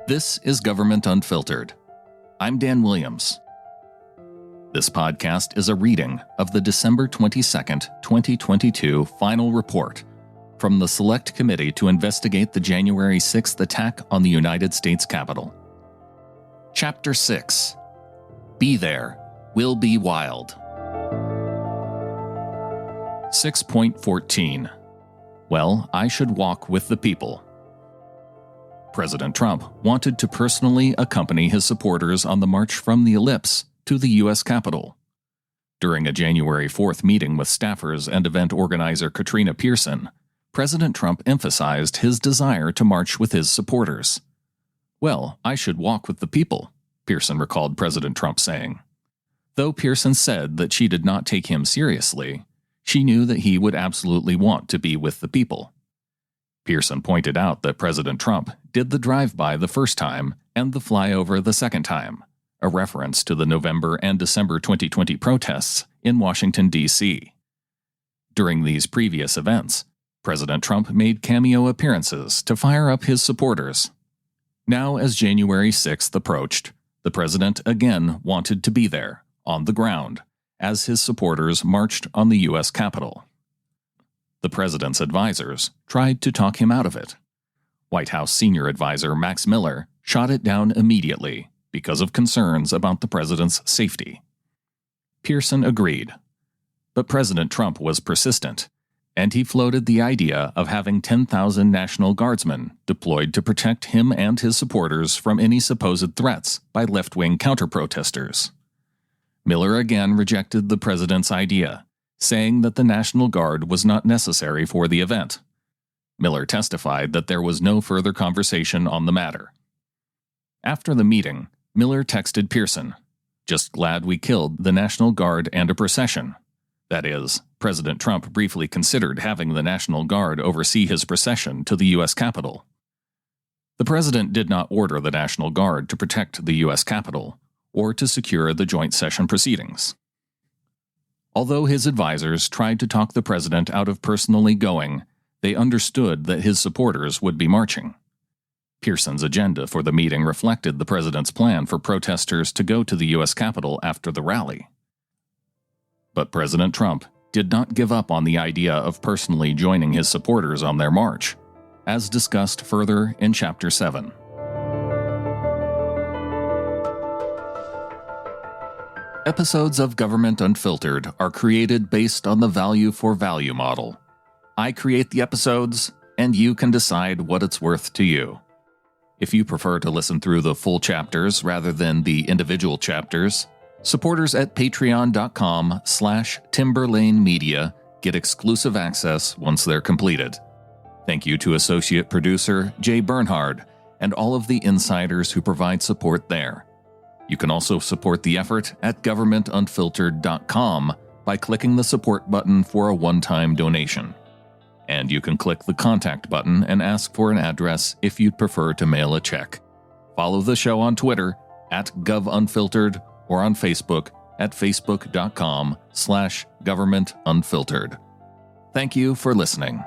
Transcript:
This is Government Unfiltered. I'm Dan Williams. This podcast is a reading of the December 22nd, 2022 final report from the Select Committee to investigate the January 6th attack on the United States Capitol. Chapter 6. Be There, Will Be Wild. 6.14. Well, I should walk with the people. President Trump wanted to personally accompany his supporters on the march from the Ellipse to the U.S. Capitol. During a January 4th meeting with staffers and event organizer Katrina Pearson, President Trump emphasized his desire to march with his supporters. Well, I should walk with the people, Pearson recalled President Trump saying. Though Pearson said that she did not take him seriously, she knew that he would absolutely want to be with the people. Pearson pointed out that President Trump did the drive-by the first time and the flyover the second time, a reference to the November and December 2020 protests in Washington, D.C. During these previous events, President Trump made cameo appearances to fire up his supporters. Now, as January 6th approached, the president again wanted to be there, on the ground, as his supporters marched on the U.S. Capitol. The president's advisors tried to talk him out of it. White House senior advisor Max Miller shot it down immediately because of concerns about the president's safety. Pearson agreed, but President Trump was persistent, and he floated the idea of having 10,000 National Guardsmen deployed to protect him and his supporters from any supposed threats by left-wing counter-protesters. Miller again rejected the president's idea, saying that the National Guard was not necessary for the event. Miller testified that there was no further conversation on the matter. After the meeting, Miller texted Pearson, "Just glad we killed the National Guard and a procession." That is, President Trump briefly considered having the National Guard oversee his procession to the U.S. Capitol. The president did not order the National Guard to protect the U.S. Capitol or to secure the joint session proceedings. Although his advisors tried to talk the president out of personally going, they understood that his supporters would be marching. Pearson's agenda for the meeting reflected the president's plan for protesters to go to the U.S. Capitol after the rally. But President Trump did not give up on the idea of personally joining his supporters on their march, as discussed further in Chapter 7. Episodes of Government Unfiltered are created based on the value for value model. I create the episodes, and you can decide what it's worth to you. If you prefer to listen through the full chapters rather than the individual chapters, supporters at patreon.com/timberlanemedia get exclusive access once they're completed. Thank you to associate producer Jay Bernhard and all of the insiders who provide support there. You can also support the effort at governmentunfiltered.com by clicking the support button for a one-time donation. And you can click the contact button and ask for an address if you'd prefer to mail a check. Follow the show on Twitter at govunfiltered or on Facebook at facebook.com/governmentunfiltered. Thank you for listening.